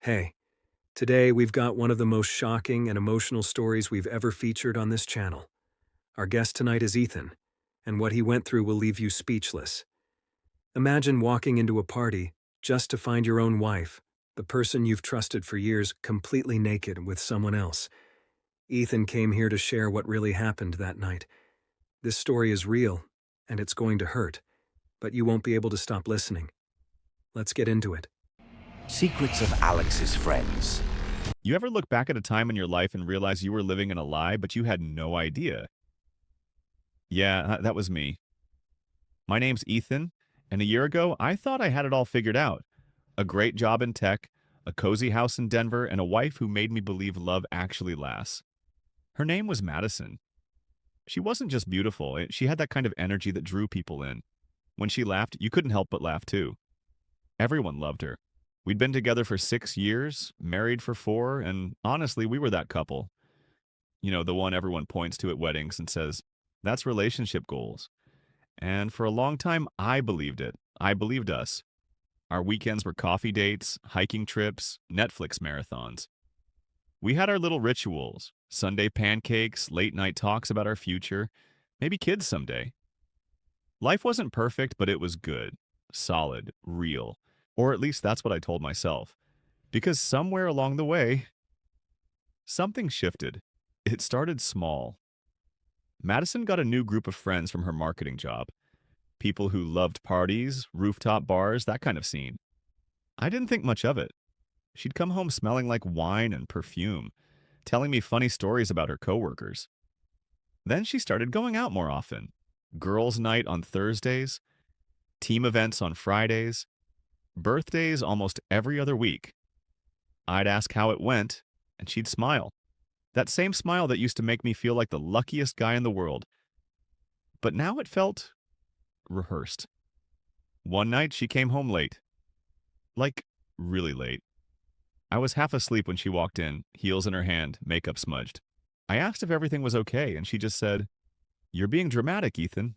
Hey, today we've got one of the most shocking and emotional stories we've ever featured on this channel. Our guest tonight is Ethan, and what he went through will leave you speechless. Imagine walking into a party just to find your own wife, the person you've trusted for years, completely naked with someone else. Ethan came here to share what really happened that night. This story is real, and it's going to hurt, but you won't be able to stop listening. Let's get into it. Secrets of Alex's friends. You ever look back at a time in your life and realize you were living in a lie, but you had no idea? Yeah, that was me. My name's Ethan, and a year ago, I thought I had it all figured out. A great job in tech, a cozy house in Denver, and a wife who made me believe love actually lasts. Her name was Madison. She wasn't just beautiful, she had that kind of energy that drew people in. When she laughed, you couldn't help but laugh too. Everyone loved her. We'd been together for 6 years, married for 4, and honestly, we were that couple. You know, the one everyone points to at weddings and says, that's relationship goals. And for a long time, I believed it. I believed us. Our weekends were coffee dates, hiking trips, Netflix marathons. We had our little rituals, Sunday pancakes, late night talks about our future, maybe kids someday. Life wasn't perfect, but it was good, solid, real. Or at least that's what I told myself. Because somewhere along the way, something shifted. It started small. Madison got a new group of friends from her marketing job. People who loved parties, rooftop bars, that kind of scene. I didn't think much of it. She'd come home smelling like wine and perfume, telling me funny stories about her coworkers. Then she started going out more often. Girls' night on Thursdays, team events on Fridays, birthdays almost every other week. I'd ask how it went, and she'd smile. That same smile that used to make me feel like the luckiest guy in the world. But now it felt rehearsed. One night, she came home late. Like, really late. I was half asleep when she walked in, heels in her hand, makeup smudged. I asked if everything was okay, and she just said, "You're being dramatic, Ethan.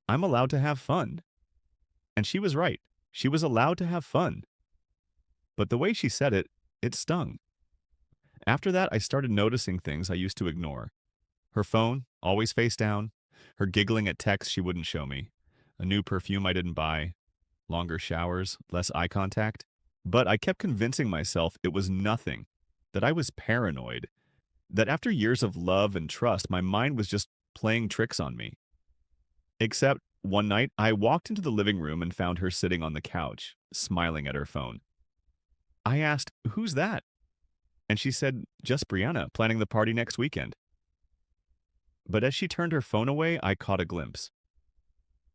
I'm allowed to have fun." And she was right. She was allowed to have fun. But the way she said it, it stung. After that, I started noticing things I used to ignore. Her phone, always face down. Her giggling at texts she wouldn't show me. A new perfume I didn't buy. Longer showers, less eye contact. But I kept convincing myself it was nothing. That I was paranoid. That after years of love and trust, my mind was just playing tricks on me. Except one night, I walked into the living room and found her sitting on the couch, smiling at her phone. I asked, "Who's that?" And she said, "Just Brianna, planning the party next weekend." But as she turned her phone away, I caught a glimpse.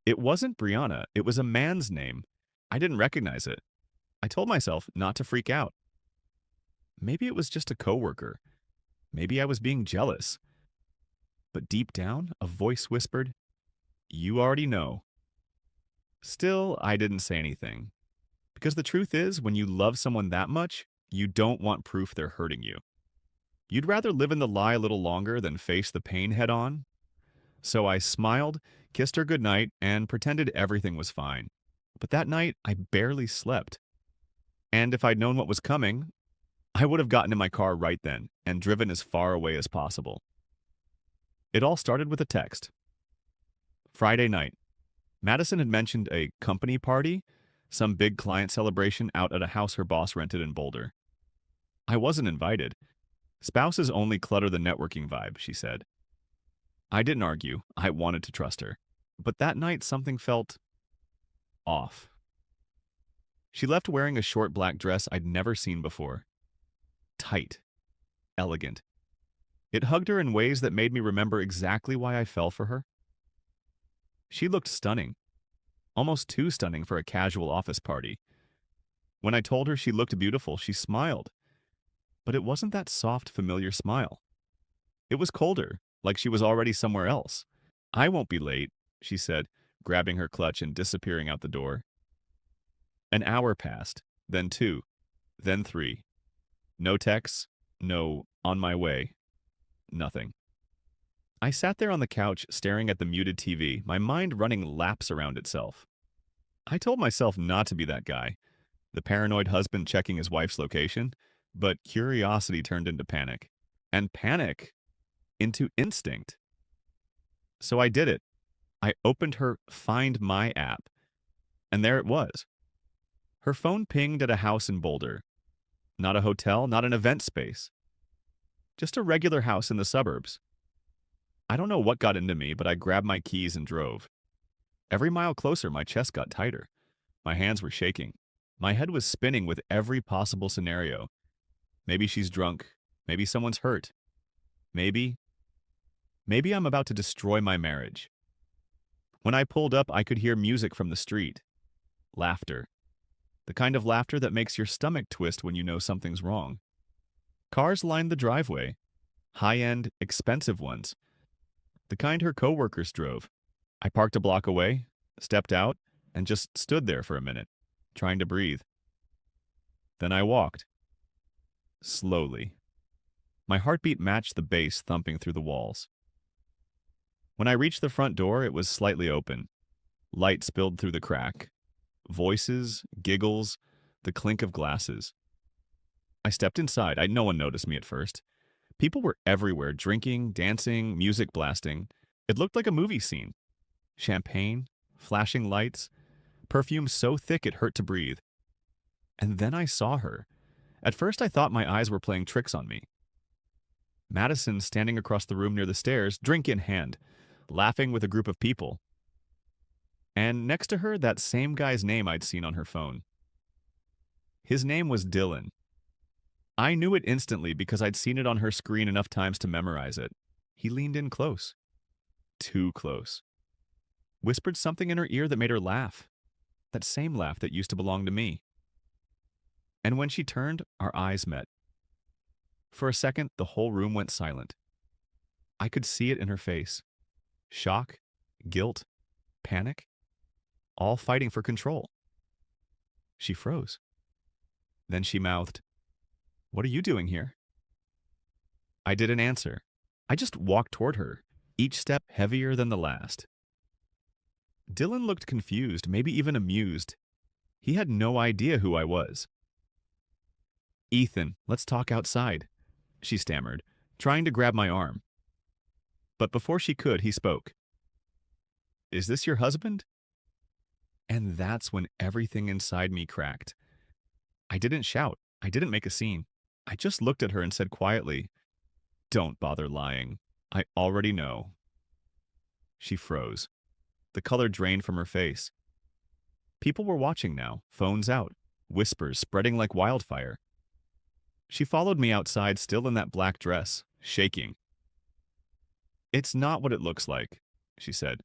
It wasn't Brianna, it was a man's name. I didn't recognize it. I told myself not to freak out. Maybe it was just a coworker. Maybe I was being jealous. But deep down, a voice whispered, "You already know." Still, I didn't say anything. Because the truth is, when you love someone that much, you don't want proof they're hurting you. You'd rather live in the lie a little longer than face the pain head on. So I smiled, kissed her goodnight, and pretended everything was fine. But that night, I barely slept. And if I'd known what was coming, I would have gotten in my car right then and driven as far away as possible. It all started with a text. Friday night. Madison had mentioned a company party, some big client celebration out at a house her boss rented in Boulder. I wasn't invited. Spouses only clutter the networking vibe, she said. I didn't argue. I wanted to trust her. But that night, something felt off. She left wearing a short black dress I'd never seen before. Tight. Elegant. It hugged her in ways that made me remember exactly why I fell for her. She looked stunning. Almost too stunning for a casual office party. When I told her she looked beautiful, she smiled. But it wasn't that soft, familiar smile. It was colder, like she was already somewhere else. "I won't be late," she said, grabbing her clutch and disappearing out the door. An hour passed, then 2, then 3. No texts, no "on my way," nothing. I sat there on the couch staring at the muted TV, my mind running laps around itself. I told myself not to be that guy, the paranoid husband checking his wife's location, but curiosity turned into panic, and panic into instinct. So I did it. I opened her Find My app, and there it was. Her phone pinged at a house in Boulder. Not a hotel, not an event space. Just a regular house in the suburbs. I don't know what got into me, but I grabbed my keys and drove. Every mile closer, my chest got tighter. My hands were shaking. My head was spinning with every possible scenario. Maybe she's drunk. Maybe someone's hurt. Maybe I'm about to destroy my marriage. When I pulled up, I could hear music from the street. Laughter. The kind of laughter that makes your stomach twist when you know something's wrong. Cars lined the driveway. High-end, expensive ones. The kind her coworkers drove. I parked a block away, stepped out, and just stood there for a minute, trying to breathe. Then I walked. Slowly. My heartbeat matched the bass thumping through the walls. When I reached the front door, it was slightly open. Light spilled through the crack. Voices, giggles, the clink of glasses. I stepped inside. No one noticed me at first. People were everywhere, drinking, dancing, music blasting. It looked like a movie scene. Champagne, flashing lights, perfume so thick it hurt to breathe. And then I saw her. At first I thought my eyes were playing tricks on me. Madison standing across the room near the stairs, drink in hand, laughing with a group of people. And next to her, that same guy's name I'd seen on her phone. His name was Dylan. I knew it instantly because I'd seen it on her screen enough times to memorize it. He leaned in close. Too close. Whispered something in her ear that made her laugh. That same laugh that used to belong to me. And when she turned, our eyes met. For a second, the whole room went silent. I could see it in her face. Shock, guilt, panic, all fighting for control. She froze. Then she mouthed, "What are you doing here?" I didn't answer. I just walked toward her, each step heavier than the last. Dylan looked confused, maybe even amused. He had no idea who I was. "Ethan, let's talk outside," she stammered, trying to grab my arm. But before she could, he spoke. "Is this your husband?" And that's when everything inside me cracked. I didn't shout. I didn't make a scene. I just looked at her and said quietly, "Don't bother lying. I already know." She froze. The color drained from her face. People were watching now, phones out, whispers spreading like wildfire. She followed me outside, still in that black dress, shaking. "It's not what it looks like," she said.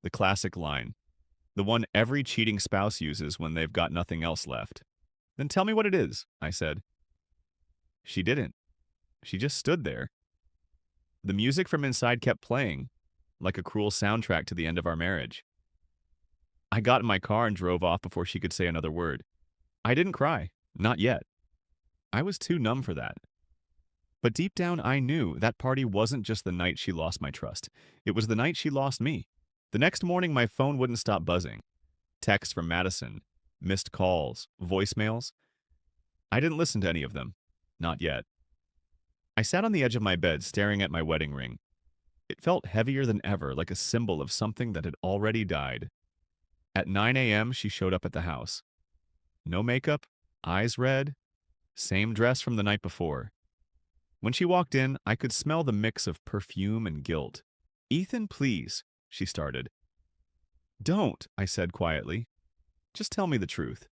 The classic line. The one every cheating spouse uses when they've got nothing else left. "Then tell me what it is," I said. She didn't. She just stood there. The music from inside kept playing, like a cruel soundtrack to the end of our marriage. I got in my car and drove off before she could say another word. I didn't cry. Not yet. I was too numb for that. But deep down, I knew that party wasn't just the night she lost my trust. It was the night she lost me. The next morning, my phone wouldn't stop buzzing. Texts from Madison, missed calls, voicemails. I didn't listen to any of them. Not yet. I sat on the edge of my bed, staring at my wedding ring. It felt heavier than ever, like a symbol of something that had already died. At 9 a.m., she showed up at the house. No makeup, eyes red, same dress from the night before. When she walked in, I could smell the mix of perfume and guilt. "Ethan, please," she started. "Don't," I said quietly. "Just tell me the truth."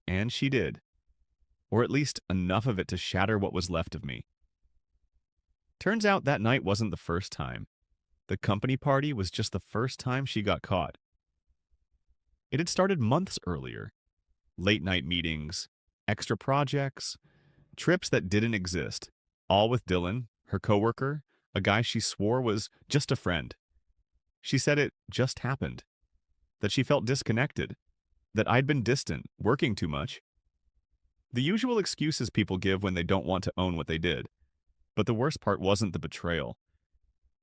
And she did. Or at least enough of it to shatter what was left of me. Turns out that night wasn't the first time. The company party was just the first time she got caught. It had started months earlier. Late night meetings, extra projects, trips that didn't exist, all with Dylan, her coworker, a guy she swore was just a friend. She said it just happened, that she felt disconnected, that I'd been distant, working too much. The usual excuses people give when they don't want to own what they did. But the worst part wasn't the betrayal.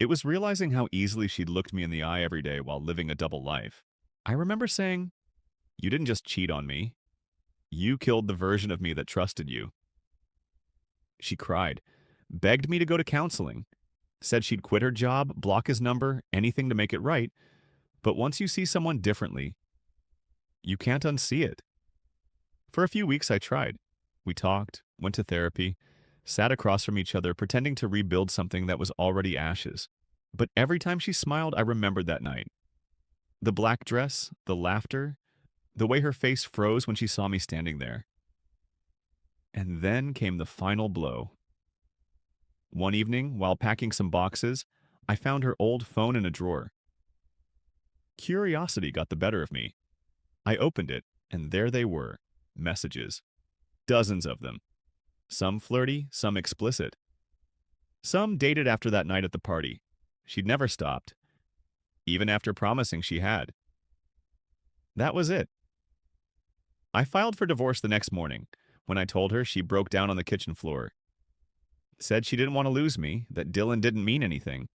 It was realizing how easily she'd looked me in the eye every day while living a double life. I remember saying, "You didn't just cheat on me. You killed the version of me that trusted you. She cried, begged me to go to counseling, said she'd quit her job, block his number, anything to make it right. But once you see someone differently, you can't unsee it. For a few weeks, I tried. We talked, went to therapy, sat across from each other, pretending to rebuild something that was already ashes. But every time she smiled, I remembered that night. The black dress, the laughter, the way her face froze when she saw me standing there. And then came the final blow. One evening, while packing some boxes, I found her old phone in a drawer. Curiosity got the better of me. I opened it, and there they were, messages. Dozens of them. Some flirty, some explicit. Some dated after that night at the party. She'd never stopped, even after promising she had. That was it. I filed for divorce the next morning. When I told her, she broke down on the kitchen floor. Said she didn't want to lose me, that Dylan didn't mean anything.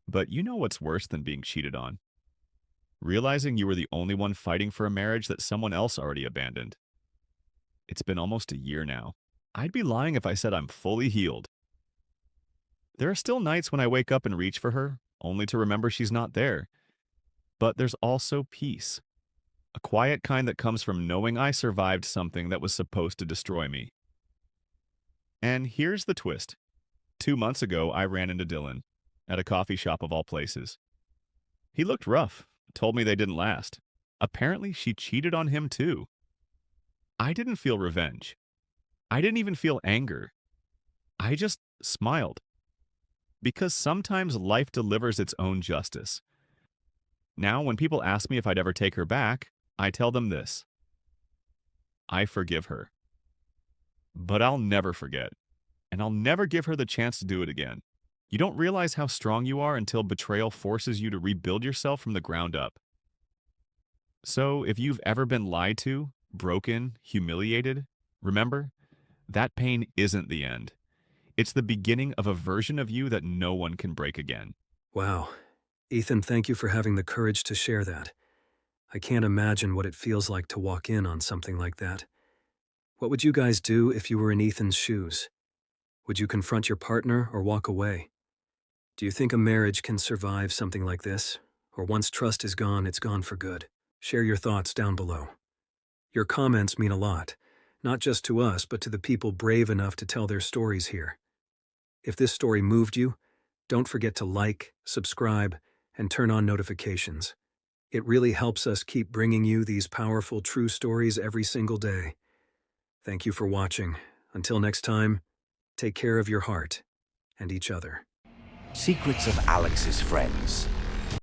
But you know what's worse than being cheated on? Realizing you were the only one fighting for a marriage that someone else already abandoned. It's been almost a year now. I'd be lying if I said I'm fully healed. There are still nights when I wake up and reach for her, only to remember she's not there. But there's also peace. A quiet kind that comes from knowing I survived something that was supposed to destroy me. And here's the twist. 2 months ago, I ran into Dylan, at a coffee shop of all places. He looked rough, told me they didn't last. Apparently, she cheated on him too. I didn't feel revenge. I didn't even feel anger. I just smiled. Because sometimes life delivers its own justice. Now, when people ask me if I'd ever take her back, I tell them this. I forgive her. But I'll never forget. And I'll never give her the chance to do it again. You don't realize how strong you are until betrayal forces you to rebuild yourself from the ground up. So, if you've ever been lied to, broken, humiliated, remember, that pain isn't the end. It's the beginning of a version of you that no one can break again. Wow. Ethan, thank you for having the courage to share that. I can't imagine what it feels like to walk in on something like that. What would you guys do if you were in Ethan's shoes? Would you confront your partner or walk away? Do you think a marriage can survive something like this? Or once trust is gone, it's gone for good? Share your thoughts down below. Your comments mean a lot, not just to us, but to the people brave enough to tell their stories here. If this story moved you, don't forget to like, subscribe, and turn on notifications. It really helps us keep bringing you these powerful true stories every single day. Thank you for watching. Until next time, take care of your heart and each other. Secrets of Alex's Friends.